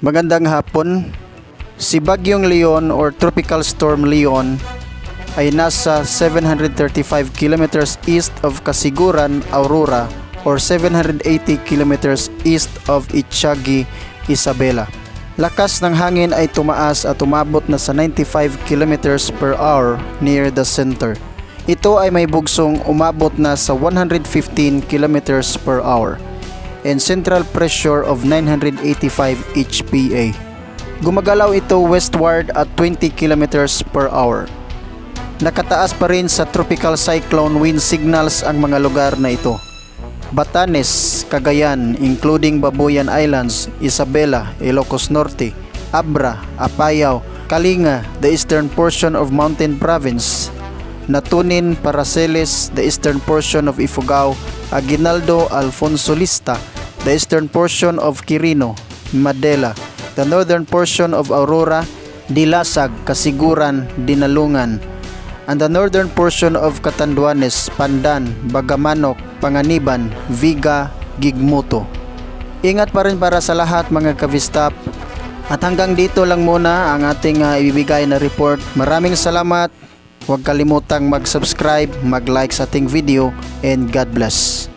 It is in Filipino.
Magandang hapon. Si Bagyong Leon or Tropical Storm Leon ay nasa 735 kilometers east of Casiguran, Aurora or 780 kilometers east of Itiagi, Isabela. Lakas ng hangin ay tumaas at umabot na sa 95 kilometers per hour near the center. Ito ay may bugsong umabot na sa 115 kilometers per hour and central pressure of 985 HPA. Gumagalaw ito westward at 20 kilometers per hour. Nakataas pa rin sa tropical cyclone wind signals ang mga lugar na ito. Batanes, Cagayan, including Babuyan Islands, Isabela, Ilocos Norte, Abra, Apayao, Kalinga, the eastern portion of Mountain Province, Natunin, Paraceles, the eastern portion of Ifugao, Aguinaldo, Alfonso Lista, the eastern portion of Quirino, Madela, the northern portion of Aurora, Dilasag, Casiguran, Dinalungan, and the northern portion of Catanduanes, Pandan, Bagamanok, Panganiban, Viga, Gigmuto. Ingat pa rin para sa lahat mga kavistap. At hanggang dito lang muna ang ating ibibigay na report. Maraming salamat. Huwag kalimutang mag-subscribe, mag-like sa ating video, and God bless.